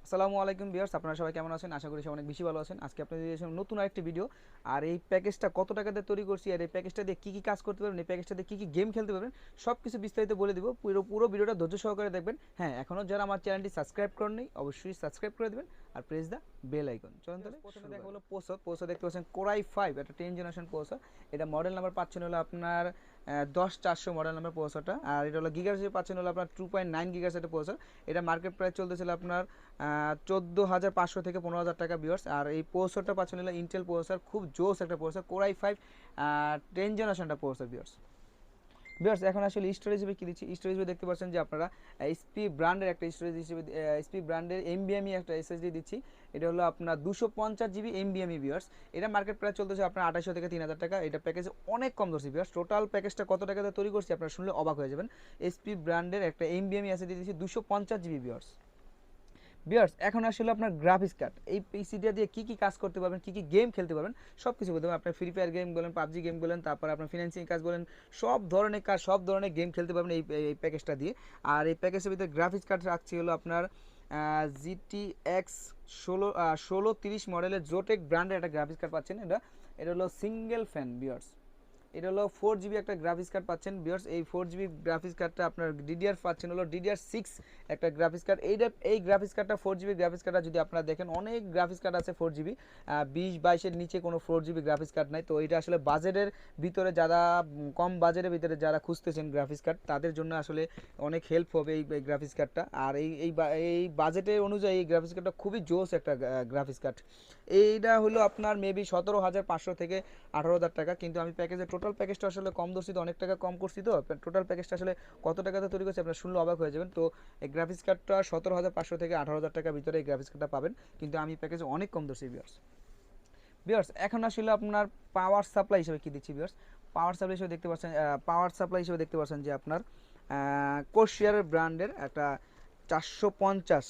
আসসালামু আলাইকুম ভিউয়ার্স, আপনারা সবাই কেমন আছেন? আশা করি সবাই অনেক বেশি ভালো আছেন। আজকে আপনাদের জন্য নতুন আরেকটি ভিডিও। আর এই প্যাকেজটা কত টাকা দিয়ে তৈরি করছি, আর এই প্যাকেজটা দিয়ে কী কী কাজ করতে পারবেন, এই প্যাকেজটা দিয়ে কী কী গেম খেলতে পারবেন, সব কিছু বিস্তারিত বলে দিব। পুরো ভিডিওটা ধৈর্য সহকারে দেখবেন। হ্যাঁ, এখনও যারা আমার চ্যানেলটি সাবস্ক্রাইব করেননি অবশ্যই সাবস্ক্রাইব করে দেবেন আর প্রেস দ্য বেল আইকন। চলুন তাহলে প্রথমে দেখা হলো প্রসেসর দেখতে পাচ্ছেন কোরাই 5, একটা 10 জেনারেশন প্রসেসর। এটা মডেল নাম্বার পাচ্ছেন হলো আপনার 10400 মডেল নাম্বার প্রসেসরটা। আর এটা হলো গিগার্স পাচ্ছেন হলো আপনার 2.9 গিগার্স একটা প্রসেসর। এটা মার্কেট প্রাইস চলতেছিল আপনার 14,500 থেকে 15,000 টাকা ভিউয়ার্স। আর এই প্রসেসরটা পাচ্ছেন হলো ইন্টেল প্রসেসর, খুব জোস একটা প্রসেসর, কোরাই 5 10 জেনারেশনটা প্রসেসর ভিউয়ার্স। এখন আসলে স্টোরেজ হিসেবে কী দিচ্ছি, স্টোরেজ হিসেবে দেখতে পাচ্ছেন যে আপনারা এসপি ব্র্যান্ডের একটা স্টোরেজ হিসেবে এসপি ব্র্যান্ডের এমবিএমই একটা এসএসডি দিচ্ছি। এটা হলো আপনার 250 জিবি এমবিএমই ভিউয়ার্স। এটা মার্কেট প্রাইস চলতেছে আপনার 2800 থেকে 3000 টাকা। এটা প্যাকেজে অনেক কম ধরছি ভিউয়ার্স। টোটাল প্যাকেজটা কত টাকাতে তৈরি করছি আপনারা শুনলে অবাক হয়ে যাবেন। এসপি ব্র্যান্ডের একটা এমবিএমই এসএসডি দিচ্ছি 250 জিবি ভিউয়ার্স। এখন আসলে আপনার গ্রাফিক্স কার্ড, এই পিসিটা দিয়ে কী কী কাজ করতে পারবেন, কী কী গেম খেলতে পারবেন, সব কিছু বলতে পারবেন। আপনার ফ্রি ফায়ার গেম বলেন, পাবজি গেম বলেন, তারপর আপনার ফিনান্সিং কাজ বলেন, সব ধরনের কাজ, সব ধরনের গেম খেলতে পারবেন এই প্যাকেজটা দিয়ে। আর এই প্যাকেজের ভিতরে গ্রাফিক্স কার্ড রাখছি হলো আপনার GTX 1630 মডেলের জোটেক ব্র্যান্ডের একটা গ্রাফিক্স কার্ড পাচ্ছেন। এটা হলো সিঙ্গেল ফ্যান ভিউয়ার্স। এটা হলো 4 জিবি একটা গ্রাফিক্স কার্ড পাচ্ছেন ভিউয়ার্স। এই 4 জিবি গ্রাফিক্স কার্ডটা আপনার ডিডিআর পাচ্ছেন হলো DDR6 একটা গ্রাফিক্স কার্ড। এই গ্রাফিক্স কার্ডটা 4 জিবি গ্রাফিক্স কার্ডটা যদি আপনারা দেখেন, অনেক গ্রাফিক্স কার্ড আছে 4 জিবি, 20-22-এর নিচে কোনো 4 জিবি গ্রাফিক্স কার্ড নাই। তো এটা আসলে বাজেটের ভিতরে যারা কম বাজেটের ভিতরে যারা খুঁজতেছেন গ্রাফিক্স কার্ড, তাদের জন্য আসলে অনেক হেল্প হবে এই গ্রাফিক্স কার্ডটা। আর এই বাজেটের অনুযায়ী এই গ্রাফিক্স কার্ডটা খুবই জোস একটা গ্রাফিক্স কার্ড। এইটা হলো আপনার মেবি 17,500 থেকে 18,000 টাকা। কিন্তু আমি প্যাকেজের টোটাল প্যাকেজটা আসলে কম ধরছি, তো অনেক টাকা কম করছি। তো টোটাল প্যাকেজটা আসলে কত টাকাতে তৈরি করছে আপনারা শুনলে অবাক হয়ে যাবেন। তো এই গ্রাফিক্স কার্ডটা 17,500 থেকে 18,000 টাকার ভিতরে এই গ্রাফিক্স কার্ডটা পাবেন, কিন্তু আমি প্যাকেজে অনেক কম ধরছি ভিউয়ার্স। এখন আসলে আপনার পাওয়ার সাপ্লাই হিসেবে কী দিচ্ছি ভিউয়ার্স। পাওয়ার সাপ্লাই হিসেবে দেখতে পাচ্ছেন যে আপনার কোর্সিয়ারের ব্র্যান্ডের একটা 450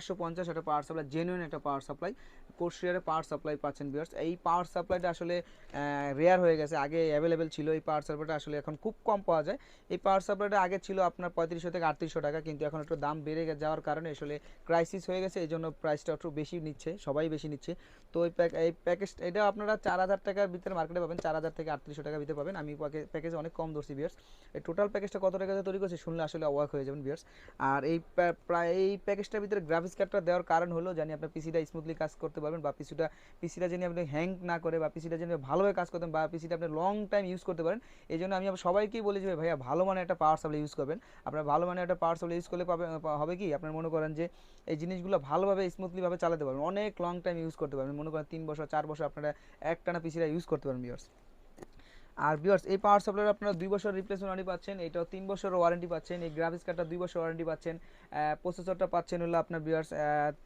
450 একটা পাওয়ার সাপ্লাই, জেনুইন একটা পাওয়ার সাপ্লাই। কোর্সিয়ারের পাওয়ার সাপ্লাই পাচ্ছেন ভিউয়ার্স। এই পাওয়ার সাপ্লাইটা আসলে রেয়ার হয়ে গেছে, আগে অ্যাভেলেবেল ছিল। এই পাওয়ার সাপ্লাইটা আসলে এখন খুব কম পাওয়া যায়। এই পাওয়ার সাপ্লাইটা আগে ছিল আপনার 3500 থেকে 3800 টাকা, কিন্তু এখন একটু দাম বেড়ে যাওয়ার কারণে আসলে ক্রাইসিস হয়ে গেছে, এই জন্য প্রাইসটা একটু বেশি নিচ্ছে, সবাই বেশি নিচ্ছে। তো এই প্যাকেজ এটা আপনারা 4,000 টাকার ভিতরে মার্কেটে পাবেন, 4,000 থেকে 3800 টাকার ভিতরে পাবেন। আমি প্যাকেজে অনেক কম ধরছি ভিউয়ার্স। এই টোটাল প্যাকেজটা কত টাকাতে তৈরি করছে শুনলে আসলে অবাক হয়ে যাবেন ভিউয়ার্স। আর এই প্যাকেজটার ভিতরে গ্রাফিক্স কার্ডটা দেওয়ার কারণ হলো জানি আপনার পিসিটা স্মুথলি কাজ করতে পারবেন, বা পিসিটা যেন আপনি হ্যাং না করে, বা পিসিটা যেন ভালোভাবে কাজ করতেন, বা পিসিটা আপনি লং টাইম ইউজ করতে পারেন। এই জন্য আমি সবাইকেই বলি যে ভাইয়া ভালো মানের একটা পাওয়ার সাপ্লাই ইউজ করবেন। আপনার ভালো মানের একটা পাওয়ার সাপ্লাই ইউজ করলে হবে কি, আপনার মনে করেন যে এই জিনিসগুলো ভালোভাবে স্মুথলিভাবে চালাতে পারবেন, অনেক লং টাইম ইউজ করতে পারবেন। মনে করেন 3 বছর 4 বছর আপনারা একটানা পিসিটা ইউজ করতে পারেন ভিউয়ার্স। আর ভিউয়ার্স এই পাওয়ার সাপ্লাইয়ের আপনারা 2 বছর রিপ্লেসমেন্ট ওয়ারেন্টি পাচ্ছেন, এটাও 3 বছরের ওয়ারেন্টি পাচ্ছেন। এই গ্রাফিক্স কার্ডটা 2 বছর ওয়ারেন্টি পাচ্ছেন। প্রসেসরটা পাচ্ছেন হলো আপনার ভিউয়ার্স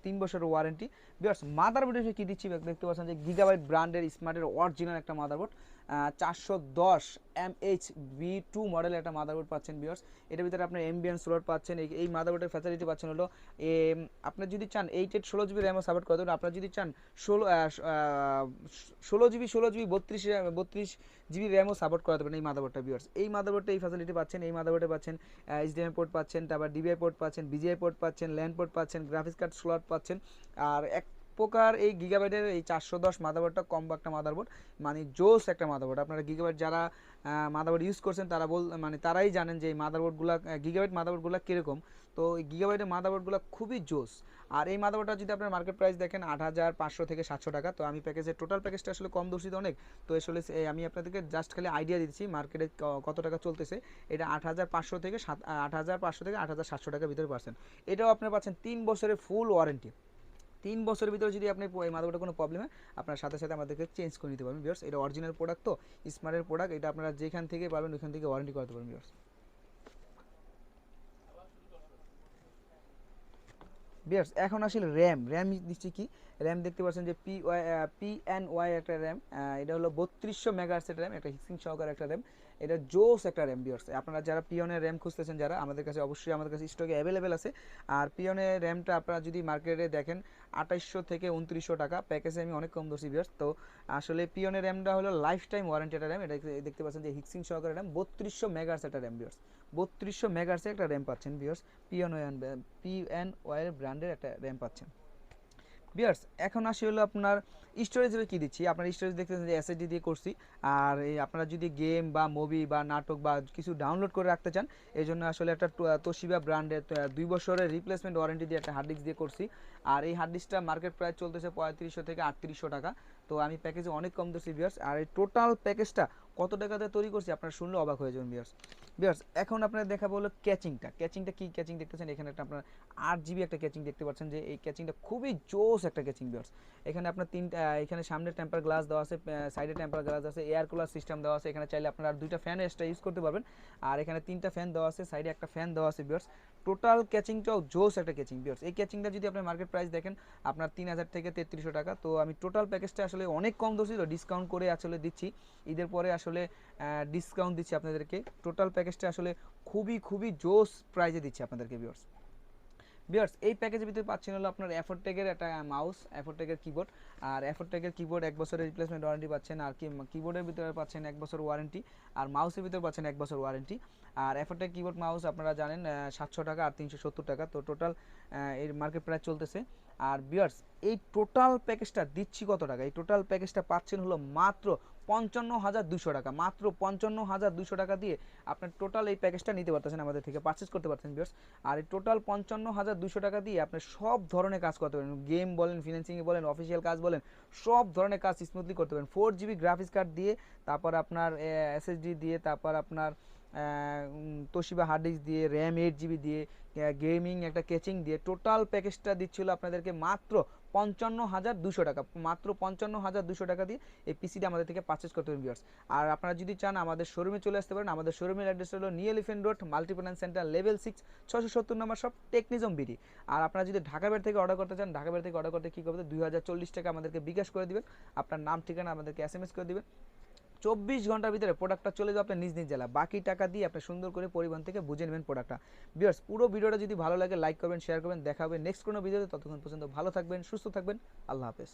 3 বছরের ওয়ারেন্টি। ভিউয়ার্স মাদারবোর্ডে কী দিচ্ছি দেখতে পাচ্ছেন যে গিগাবাইট ব্র্যান্ডের স্মার্টের অরিজিনাল একটা মাদারবোর্ড, 410 MHV2 মডেলের একটা মাদারবোর্ড পাচ্ছেন ভিউয়ার্স। এটার ভিতরে আপনার এমবিএন স্লট পাচ্ছেন। এই মাদারবোর্ডের ফ্যাসিলিটি পাচ্ছেন হলো আপনার যদি চান 8 16 জিবি র্যামও সাপোর্ট করে দেবেন। আপনার যদি চান 16 জিবি 32 জিবি র্যামও সাপোর্ট করাতে পারেন এই মাদারবোর্ডটা ভিউয়ার্স। এই মাদারবোর্ডে এই ফ্যাসিলিটি পাচ্ছেন। এই মাদারবোর্ডে পাচ্ছেন HDMI পোর্ট পাচ্ছেন, তারপর ডিবিআই পোর্ট পাচ্ছেন, বিজিআই পোর্ট পাচ্ছেন, ল্যান্ড পোর্ট পাচ্ছেন, গ্রাফিক্স কার্ড স্লট পাচ্ছেন। আর এক প্রকার এই গিগাবাইটের এই 410 মাদারবোর্ডটা কম্বো একটা মাদারবোর্ড, মানে জোস একটা মাদারবোর্ড। আপনারা গিগাবাইট যারা মাদারবোর্ড ইউজ করছেন তারা তারাই জানেন যে এই মাদারবোর্ডগুলো গিগাবাইট মাদারবোর্ডগুলো কীরকম। তো এই গিগাবাইটের মাদারবোর্ডগুলো খুবই জোস। আর এই মাদারবোর্ডটা যদি আপনার মার্কেট প্রাইস দেখেন 8,500 থেকে 700 টাকা। তো আমি প্যাকেজের টোটাল প্যাকেজটা আসলে কম দর্শিত অনেক। তো আসলে আমি আপনাদেরকে জাস্ট খালি আইডিয়া দিচ্ছি মার্কেটে কত টাকা চলতেছে। এটা 8,500 থেকে 8,700 টাকার ভিতরে পাচ্ছেন। এটাও আপনার পাচ্ছেন 3 বছরের ফুল ওয়ারেন্টি। 3 বছরের ভিতরে যদি আপনি এই মাদারবোর্ডে কোনো প্রবলেম হয় আপনার সাথে সাথে আমাদেরকে চেঞ্জ করে নিতে পারবেন ভিউয়ার্স। এটা অরিজিনাল প্রোডাক্ট, তো স্মার্টের প্রোডাক্ট, এটা আপনারা যেখান থেকে পাবেন ওইখান থেকে ওয়ারেন্টি করাতে পারবেন ভিউয়ার্স। এখন আসলে র্যাম দিচ্ছি কি, র্যাম দেখতে পাচ্ছেন যে PNY একটা র্যাম। এটা হলো 3200 মেগাহার্টজের র্যাম, একটা হিক্সিং সহকারে একটা র্যাম। এটা জোস একটা র্যাম ভিউয়ার্স। আপনারা যারা পিওনের র্যাম খুঁজতেছেন, যারা আমাদের কাছে অবশ্যই আমাদের কাছে স্টকে অ্যাভেলেবেল আছে। আর পিওনের র্যামটা আপনারা যদি মার্কেটে দেখেন 2800 থেকে 2900 টাকা, প্যাকেজে আমি অনেক কম দোষী ভিউয়ার্স। তো আসলে পিওনের র্যামটা হলো লাইফ টাইম ওয়ারেন্টি একটা র্যাম। এটা দেখতে পাচ্ছেন যে হিক্সিং সহকারে র্যাম, 3200 মেগাহার্টজ একটা র্যাম ভিউয়ার্স, 3200 মেগাহার্টজের একটা র্যাম পাচ্ছেন ভিউয়ার্স। পিএনওয়াই ব্র্যান্ডের একটা র্যাম পাচ্ছেন ভিউয়ার্স। এখন আসি হলো আপনার স্টোরেজে কী দিচ্ছি। আপনার স্টোরেজ দেখতেছেন যে এসএসডি দিয়ে করছি। আর এই আপনারা যদি গেম বা মুভি বা নাটক বা কিছু ডাউনলোড করে রাখতে চান, এই জন্য আসলে একটা তোশিবা ব্র্যান্ডের 2 বছরের রিপ্লেসমেন্ট ওয়ারেন্টি দিয়ে একটা হার্ড ডিস্ক দিয়ে করছি। আর এই হার্ড ডিস্কটা মার্কেট প্রাইস চলতেছে 3500 থেকে 3800 টাকা। তো আমি প্যাকেজে অনেক কম দিচ্ছি ভিউয়ার্স। আর এই টোটাল প্যাকেজটা কত টাকাতে তৈরি করছি আপনারা শুনলে অবাক হয়ে যাবেন ভিউয়ার্স। ভিউয়ার্স এখন আপনারা দেখাবো হলো ক্যাচিংটা কি ক্যাচিং দেখতেছেন এখানে একটা আপনার 8 জিবি একটা ক্যাচিং দেখতে পাচ্ছেন যে এই ক্যাচিংটা খুবই জোস একটা ক্যাচিং ভিউয়ার্স। এখানে আপনার এখানে সামনে টেম্পার গ্লাস দেওয়া আছে, সাইডে টেম্পার গ্লাস আছে, এয়ার কুলার সিস্টেম দেওয়া আছে। এখানে চাইলে আপনারা 2টা ফ্যান এক্সট্রা ইউজ করতে পারবেন। আর এখানে 3টা ফ্যান দেওয়া আছে, সাইডে একটা ফ্যান দেওয়া আছে ভিউয়ার্স। টোটাল ক্যাচিংটাও জোস একটা ক্যাচিং ভিউয়ার্স। এই ক্যাচিংটা যদি আপনি মার্কেট প্রাইস দেখেন আপনার 3000 থেকে 3300 টাকা। তো আমি টোটাল প্যাকেজটা আসলে অনেক কম দোষী ডিসকাউন্ট করে আসলে দিচ্ছি, ঈদের পরে আসলে ডিসকাউন্ট দিচ্ছি আপনাদেরকে। টোটাল প্যাকেজটা আসলে খুবই জোস প্রাইজে দিচ্ছি আপনাদেরকে ভিউয়ার্স। এই প্যাকেজের ভিতরে পাচ্ছেন হলো আপনার অ্যাফোরটেকের একটা মাউস, অ্যাফোরটেকের কিবোর্ড। আর অ্যাফোরটেকের কিবোর্ড 1 বছরের রিপ্লেসমেন্ট ওয়ারেন্টি পাচ্ছেন। আর কিবোর্ডের ভিতরে পাচ্ছেন 1 বছর ওয়ারেন্টি। আর মাউসের ভিতরে পাচ্ছেন 1 বছর ওয়ারেন্টি। আর অ্যাফোরটেক কিবোর্ড মাউস আপনারা জানেন 700 টাকা আর 370 টাকা। তো টোটাল এর মার্কেট প্রাইস চলতেছে। আর ভিউয়ার্স এই টোটাল প্যাকেজটা দিচ্ছি কত টাকা? এই টোটাল প্যাকেজটা পাচ্ছেন হলো মাত্র 55,200 টাকা। মাত্র 55,200 টাকা দিয়ে আপনার টোটাল এই প্যাকেজটা নিতে পারতেছেন, আমাদের থেকে পারচেস করতে পারতেন ভিউয়ার্স। আর এই টোটাল 55,200 টাকা দিয়ে আপনি সব ধরনের কাজ করতে পারেন, গেম বলেন, ফিন্যান্সিংয়ে বলেন, অফিসিয়াল কাজ বলেন, সব ধরনের কাজ স্মুথলি করতে পারেন। 4 জিবি গ্রাফিক্স কার্ড দিয়ে, তারপর আপনার এসএসডি দিয়ে, তারপর আপনার তোশিবা হার্ড ডিস্ক দিয়ে, র্যাম 8 জিবি দিয়ে, গেমিং একটা কেচিং দিয়ে টোটাল প্যাকেজটা দিচ্ছিল আপনাদেরকে মাত্র 55,200 টাকা। মাত্র 55,200 টাকা দিয়ে এই পিসিটা আমাদের থেকে পারচেস করতে পারেন ভিউয়ার্স। আর আপনারা যদি চান আমাদের শোরুমে চলে আসতে পারেন। আমাদের শোরুমের অ্যাড্রেস হলো new elephant road, Multiplan centre, level 6, 670 নম্বর শপ, টেকনিজম বিডি। আর আপনারা যদি ঢাকা বাইরে থেকে অর্ডার করতে চান, ঢাকা বাইরে থেকে অর্ডার করতে কী করতে 2040 টাকা আমাদেরকে বিকাশ করে দিবেন। আপনার নাম ঠিকানা আমাদেরকে SMS করে দিবেন। 24 ঘন্টার ভিতরে প্রোডাক্টটা চলে যাবে আপনার নিজ জেলা। বাকি টাকা দিয়ে আপনি সুন্দর করে পরিবহন থেকে বুঝে নেবেন প্রোডাক্টটা। ভিউয়ার্স পুরো ভিডিওটা যদি ভালো লাগে লাইক করবেন, শেয়ার করবেন। দেখা হবে নেক্সট কোনো ভিডিওতে। ততক্ষণ পর্যন্ত ভালো থাকবেন, সুস্থ থাকবেন। আল্লাহ হাফেজ।